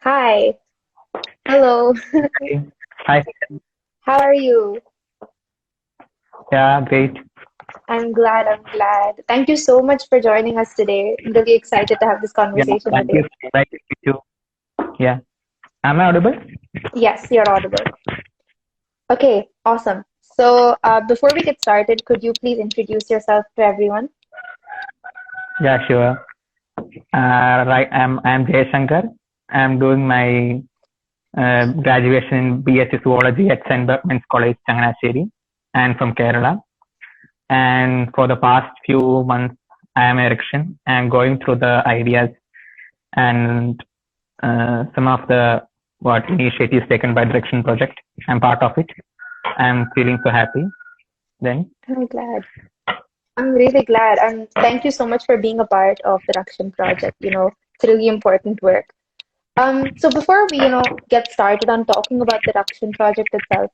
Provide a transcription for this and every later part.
Hi. Hello. Hi. Hi. How are you? Yeah, great. I'm glad. Thank you so much for joining us today. I'm really excited to have this Yeah, conversation with thank you you. for inviting me too. Yeah. Am I audible? Yes, you're audible. Okay, awesome. So, before we get started, could you please introduce yourself to everyone? Yeah, sure. Right. I'm Jayashankar. I'm doing my graduation in BSc Zoology at St. Men's College, Changanasheri, and from Kerala. And for the past few months, I am a Rakshin. I'm going through the ideas and some of the what initiatives taken by the Rakshin Project. I'm part of it. I'm feeling so happy. Then. I'm glad. I'm really glad. And thank you so much for being a part of the Rakshin Project. It's really important work. So before we get started on talking about the Rakshin project itself,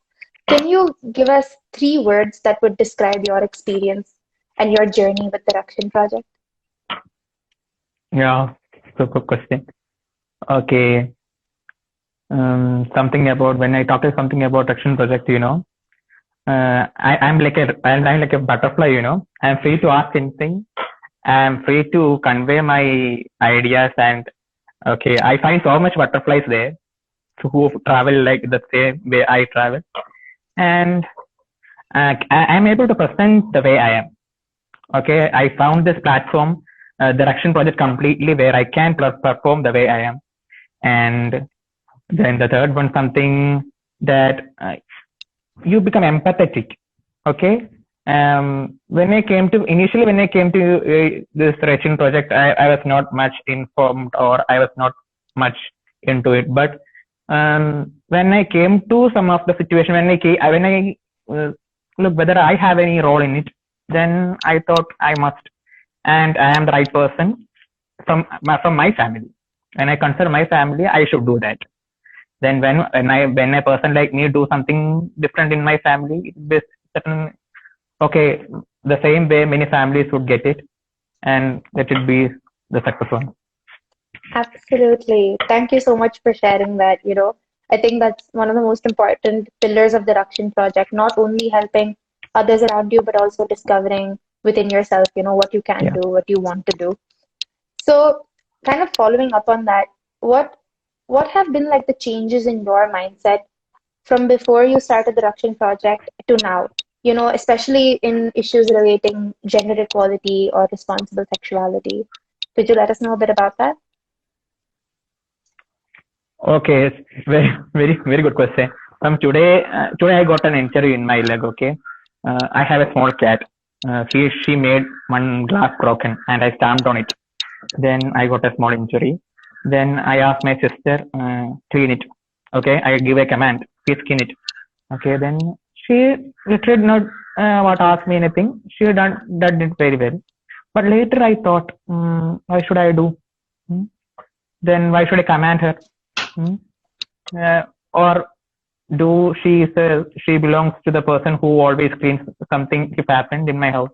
can you give us three words that would describe your experience and your journey with the Rakshin project? Yeah, super question. Okay, something about when I talk something about Rakshin Project, I'm like a butterfly, I'm free to ask anything. I'm free to convey my ideas and okay, I find so much butterflies there who travel like the same way I travel, and I'm able to present the way I am. Okay, I found this platform, the Rakshin Project, completely where I can perform the way I am. And then the third one, something that you become empathetic. Okay. When I came to this Rakshin project, I was not much informed or I was not much into it. But when I came to some of the situation, when I look whether I have any role in it, then I thought I must, and I am the right person from my family. When I consider my family, I should do that. Then when a person like me do something different in my family, this certain okay, the same way many families would get it, and that would be the success one. Absolutely. Thank you so much for sharing that. I think that's one of the most important pillars of the Rakshin project, not only helping others around you, but also discovering within yourself, what you can Yeah. do, what you want to do. So, kind of following up on that, what what have been like the changes in your mindset from before you started the Rakshin project to now? Especially in issues relating gender equality or responsible sexuality. Could you let us know a bit about that? Okay, it's very good question. From today I got an injury in my leg. Okay, I have a small cat. She made one glass broken, and I stamped on it. Then I got a small injury. Then I asked my sister clean it. Okay, I give a command, please clean it. Okay, then she literally not what asked me anything. She done it very well. But later I thought, why should I do? Hmm? Then why should I command her? Hmm? Or do she belongs to the person who always cleans something if happened in my house?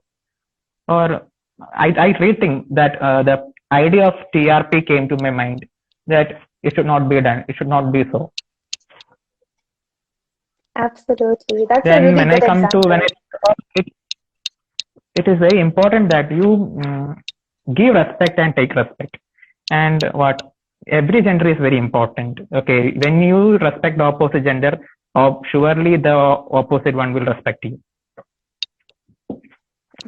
Or I really think that the idea of TRP came to my mind that it should not be done. It should not be so. Absolutely. That's a Then really good when I example. thought it is very important that you give respect and take respect. And what every gender is very important. Okay, when you respect the opposite gender, surely the opposite one will respect you. Okay,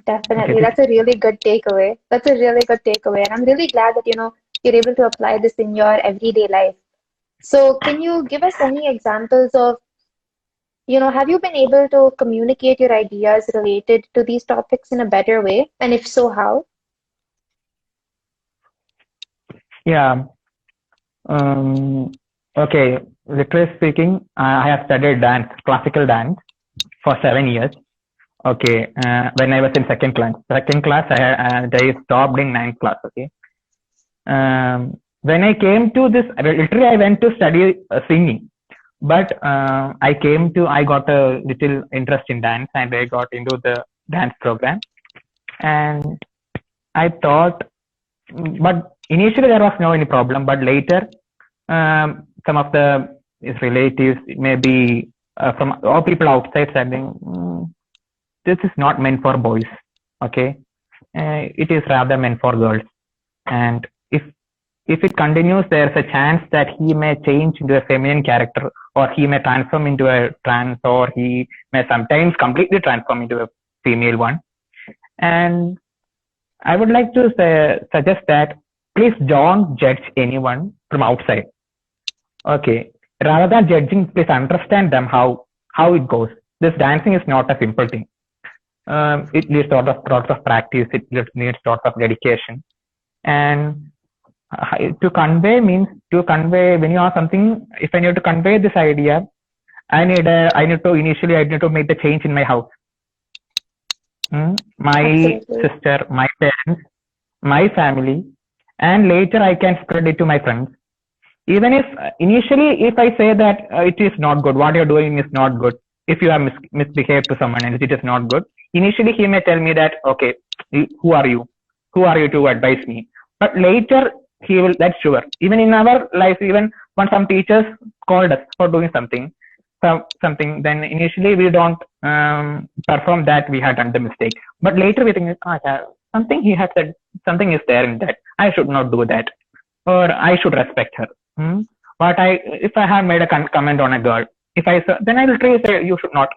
Definitely. this That's a really good takeaway. That's a really good takeaway. And I'm really glad that, you're able to apply this in your everyday life. So, can you give us any examples of, have you been able to communicate your ideas related to these topics in a better way? And if so, how? yeah. Um, okay, literally speaking, I have studied dance, classical dance, for 7 years. Okay, when I was in second class, I stopped in ninth class. Okay, when I came to this, literally I went to study singing, but I got a little interest in dance, and I got into the dance program, and I thought, but initially there was no any problem, but later some of the his relatives, maybe from all people outside said, this is not meant for boys. Okay, it is rather meant for girls. And if it continues, there's a chance that he may change into a feminine character, or he may transform into a trans, or he may sometimes completely transform into a female one. And I would like to suggest that please don't judge anyone from outside. Okay, rather than judging, please understand them, how it goes. This dancing is not a simple thing. It needs lots of practice. It needs lots of dedication. And to convey means to convey, when you ask something, if I need to convey this idea, I need to make the change in my house. My Absolutely. sister, my parents, my family, and later I can spread it to my friends. Even if initially, if I say that it is not good, what you're doing is not good, if you have misbehaved to someone and it is not good, initially he may tell me that, okay, who are you to advise me? But later he will, that's sure. Even in our life, even when some teachers called us for doing something, then initially we don't perform that we had done the mistake. But later we think, something he has said, something is there in that. I should not do that, or I should respect her. But if I have made a comment on a girl, then I will try to say, you should not.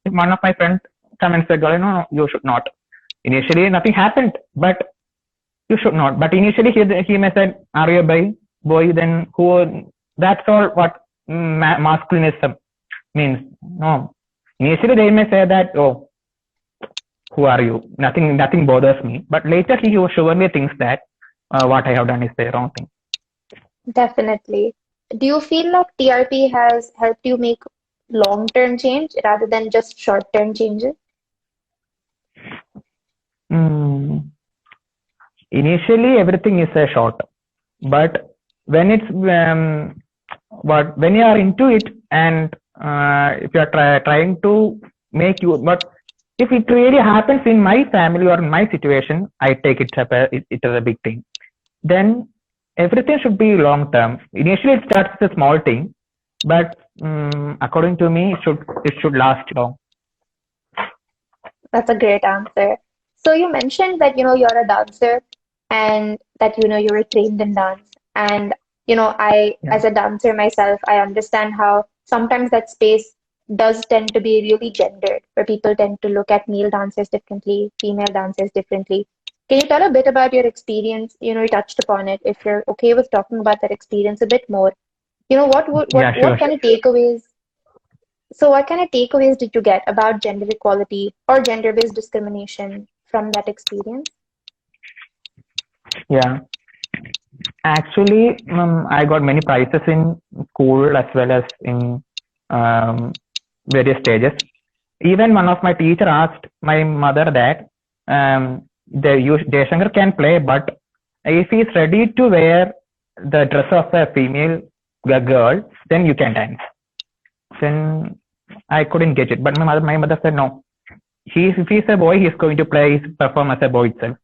If one of my friends comments a girl, no, you should not. Initially nothing happened, but you should not. But initially he may say, are you a boy? Then who? That's all what masculinism means. No. Initially they may say that, oh, who are you? Nothing bothers me. But later he surely thinks that what I have done is the wrong thing. Definitely. Do you feel like TRP has helped you make long-term change rather than just short-term changes? Initially everything is a short, but when it's when you are into it, and if you are trying to make you, but if it really happens in my family or in my situation, I take it as a big thing. Then everything should be long term. Initially it starts as a small thing, but according to me, it should last long. That's a great answer. So you mentioned that, you're a dancer and that, you were trained in dance. And, Yeah. as a dancer myself, I understand how sometimes that space does tend to be really gendered, where people tend to look at male dancers differently, female dancers differently. Can you tell a bit about your experience? You touched upon it. If you're okay with talking about that experience a bit more, Yeah, what sure. kind of takeaways? So what kind of takeaways did you get about gender equality or gender-based discrimination from that experience? Yeah. Actually, I got many prizes in school as well as in various stages. Even one of my teacher asked my mother that Jayashankar can play, but if he is ready to wear the dress of a female girl, then you can dance. Then I couldn't get it, but my mother said no. If he's a boy, he's going to perform as a boy itself.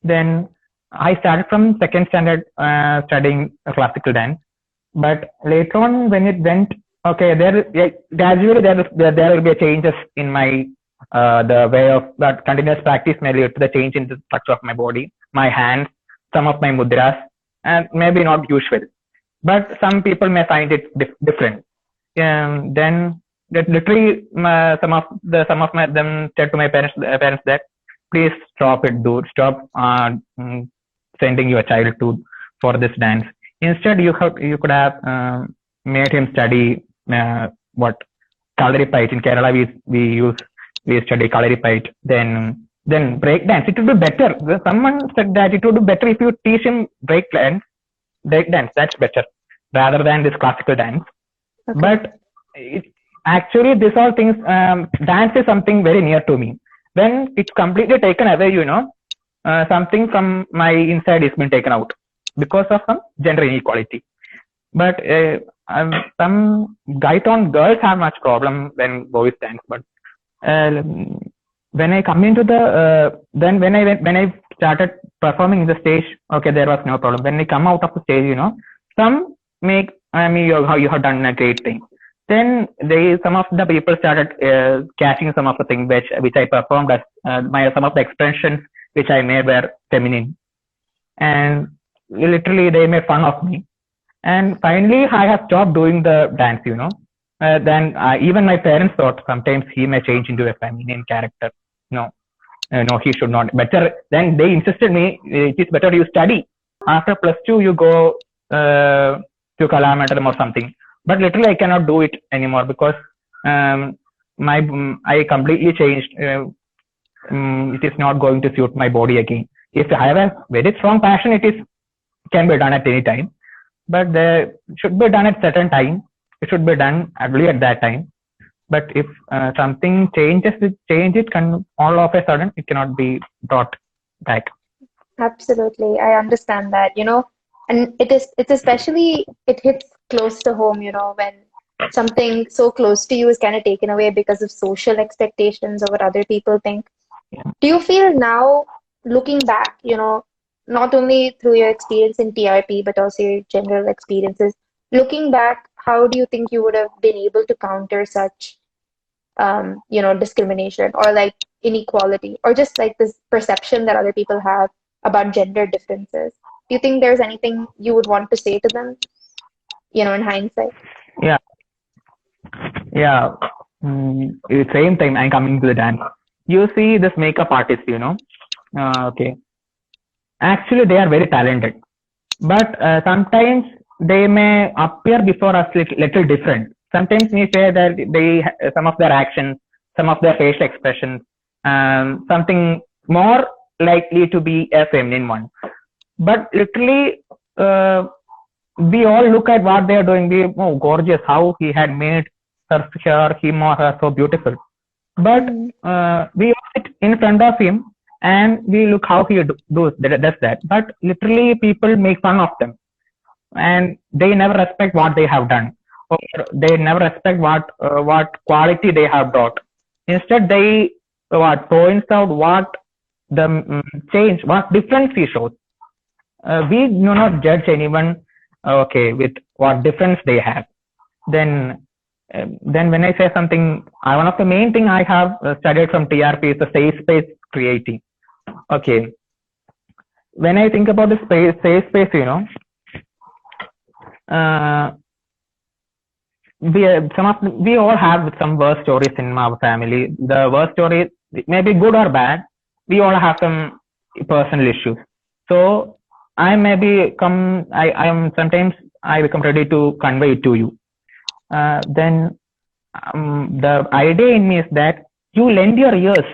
Then I started from second standard studying classical dance, but later on when it went, okay, gradually there will be changes in my the way of that continuous practice may lead to the change in the structure of my body, my hands, some of my mudras, and maybe not usual, but some people may find it different. Then that literally some of them said to my parents that please stop it, dude, stop sending your child for this dance. Instead, you could have made him study what Kalaripait. In Kerala we study Kalaripait. Then break dance. It would be better. Someone said that it would be better if you teach him break dance. That's better rather than this classical dance. Okay. But actually, these all things, dance is something very near to me. When it's completely taken away, something from my inside is been taken out because of some gender inequality. But some guy-tone girls have much problem when boys dance. But when I come into then when I started performing in the stage, okay, there was no problem. When I come out of the stage, some I mean, you have done a great thing. Then some of the people started catching some of the things which I performed as some of the expressions which I made were feminine, and literally they made fun of me. And finally, I have stopped doing the dance. Then even my parents thought sometimes he may change into a feminine character. No, no, he should not. Better. Then they insisted me, it is better you study. After plus two, you go to Kalamandalam or something. But literally, I cannot do it anymore because um, I completely changed. It is not going to suit my body again. If I have a very strong passion, it is can be done at any time, but they should be done at certain time. It should be done only at that time. But if something change it can all of a sudden it cannot be brought back. Absolutely. I understand that, and it's especially, it hits close to home, when something so close to you is kind of taken away because of social expectations or what other people think. Yeah. Do you feel now, looking back, not only through your experience in TRP, but also your general experiences, looking back, how do you think you would have been able to counter such, discrimination or like inequality or just like this perception that other people have about gender differences? Do you think there's anything you would want to say to them, in hindsight? Yeah, yeah. At the same time, I'm coming to the dance. You see this makeup artist, okay. Actually, they are very talented, but sometimes they may appear before us little different. Sometimes we say that some of their actions, some of their facial expressions, something more likely to be a feminine one. But literally, we all look at what they are doing. Gorgeous, how he had made him or her so beautiful. But we sit in front of him and we look how he does that. But literally, people make fun of them, and they never respect what they have done, or they never respect what quality they have brought. Instead, they points out what the change, what difference he shows. We do not judge anyone, okay, with what difference they have. Then when I say something, one of the main thing I have studied from TRP is the safe space creating. Okay, when I think about the safe space, we all have some worst stories in our family. The worst story may be good or bad. We all have some personal issues. So I am sometimes I become ready to convey it to you. Then the idea in me is that you lend your ears.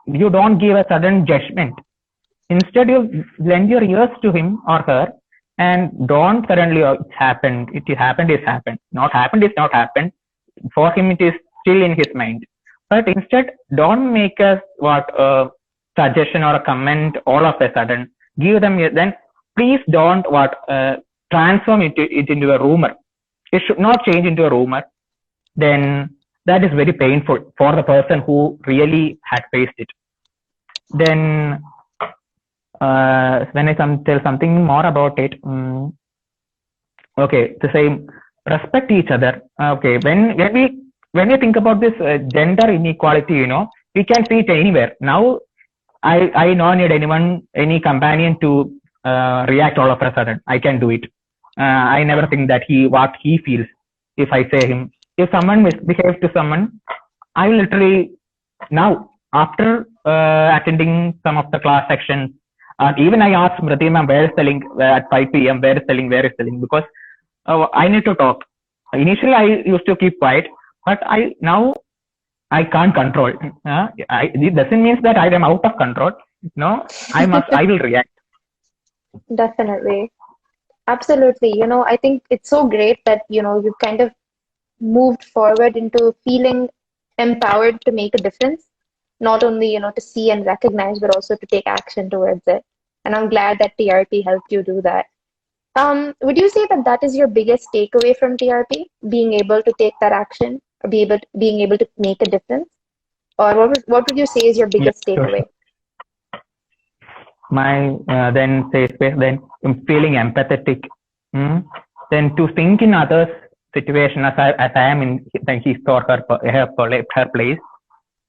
You don't give a sudden judgment. Instead, you lend your ears to him or her, and don't suddenly, it happened. It happened. Not happened is not happened. For him, it is still in his mind. But instead, don't make a suggestion or a comment all of a sudden. Give them then. Please don't transform it into a rumor. It should not change into a rumor. Then that is very painful for the person who really had faced it. Then when I tell something more about it, okay, the same, respect each other. Okay, when we think about this gender inequality, we can see it anywhere. Now, I don't need any companion to react all of a sudden. I can do it. I never think that what he feels if I say him. If someone misbehaves to someone, I will literally now, after attending some of the class sections, even I asked Smriti ma'am where is the link at 5 p.m. Where is the link? Because I need to talk. Initially, I used to keep quiet, but now I can't control. It doesn't mean that I am out of control. No, I will react. Definitely. Absolutely. I think it's so great that, you've kind of moved forward into feeling empowered to make a difference, not only, to see and recognize, but also to take action towards it. And I'm glad that TRP helped you do that. Would you say that that is your biggest takeaway from TRP, being able to take that action, or being able to make a difference? Or what would you say is your biggest takeaway? Sure. My then safe space, then feeling empathetic. then to think in others' situation as I am in his or her place.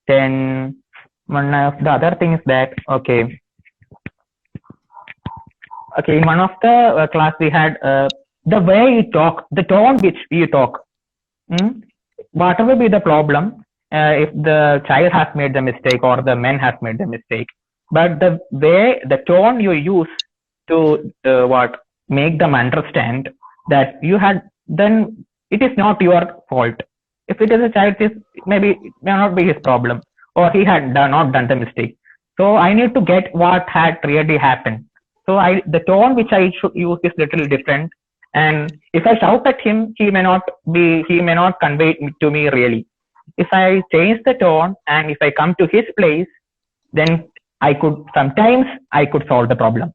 Then one of the other things that in one of the class we had the way you talk, the tone which you talk. Whatever be the problem, if the child has made the mistake or the man has made the mistake, but the way, the tone you use to make them understand that you had, then it is not your fault. If it is a child, it may not be his problem, or he had not done the mistake. So I need to get what had really happened. So the tone which I should use is little different. And if I shout at him, he may not convey it to me really. If I change the tone and if I come to his place, then sometimes I could solve the problem.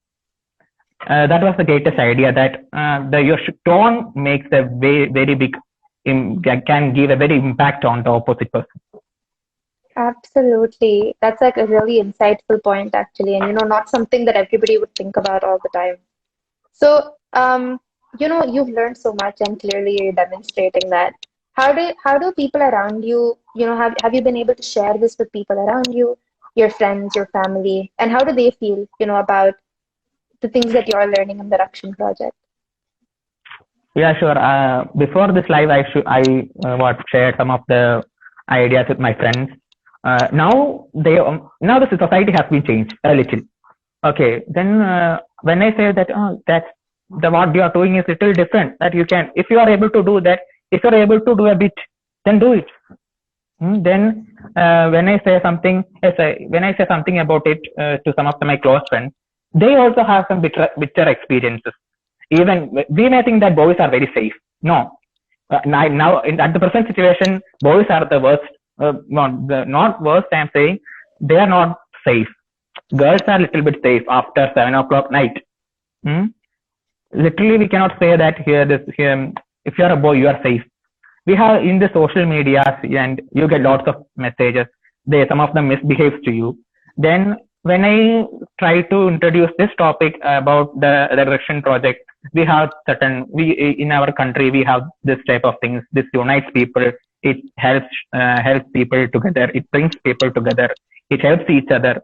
That was the greatest idea, that your tone makes a very big, can give a very impact on the opposite person. Absolutely. That's like a really insightful point, actually, and not something that everybody would think about all the time. So, you've learned so much, and clearly you're demonstrating that. How do people around you, have you been able to share this with people around you, your friends, your family, and how do they feel, about the things that you're learning in the Rakshin project? Yeah, sure. Before this live, I shared some of the ideas with my friends. Now the society has been changed a little. Okay, then when I say that what you are doing is little different, that you can, if you are able to do that, if you are able to do a bit, then do it. Then when I say something about it to some of my close friends, they also have some bitter experiences. Even we may think that boys are very safe. No, now at the present situation, boys are the worst. Not worst, I am saying they are not safe. Girls are a little bit safe after 7 o'clock night. Literally, we cannot say that here. If you are a boy, you are safe. We have in the social media, and you get lots of messages. Some of them misbehave to you. Then when I try to introduce this topic about the Rakshin Project, we have in our country we have this type of things. This unites people. It helps people together. It brings people together. It helps each other.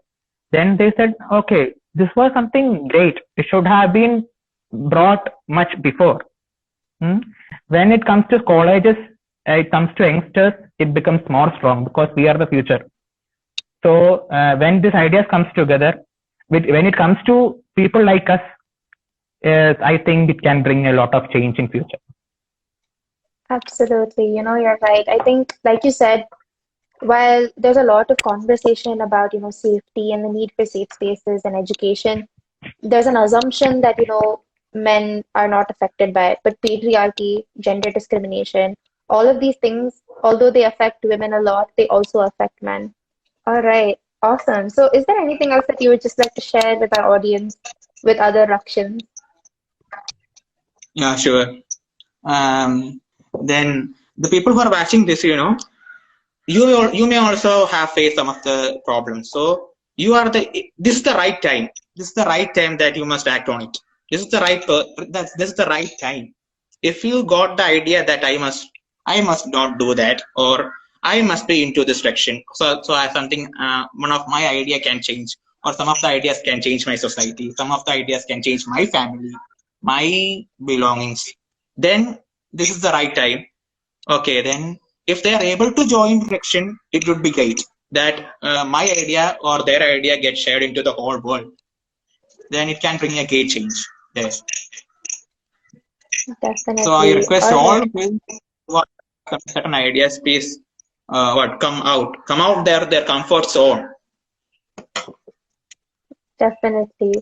Then they said, okay, this was something great. It should have been brought much before. When it comes to colleges, it comes to youngsters, it becomes more strong because we are the future. So when these ideas comes together, when it comes to people like us, I think it can bring a lot of change in future. Absolutely. You're right. I think, like you said, while there's a lot of conversation about, safety and the need for safe spaces and education, there's an assumption that, men are not affected by it. But patriarchy, gender discrimination, all of these things, although they affect women a lot, they also affect men. All right. Awesome. So is there anything else that you would just like to share with our audience, with other Rakshins? Yeah, sure. Then the people who are watching this, you may also have faced some of the problems. So this is the right time. This is the right time that you must act on it. This is the right time. If you got the idea that I must not do that, or I must be into this direction. So I something one of my idea can change, or some of the ideas can change my society. Some of the ideas can change my family, my belongings. Then this is the right time. Okay, then if they are able to join Rakshin, it would be great that my idea or their idea gets shared into the whole world. Then it can bring a great change there. Definitely. So I request all who have certain ideas, please come out their comfort zone. Definitely.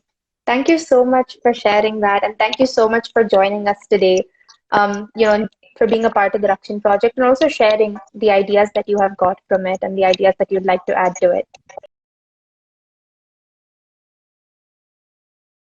Thank you so much for sharing that, and thank you so much for joining us today. For being a part of the Rakshin project and also sharing the ideas that you have got from it and the ideas that you'd like to add to it.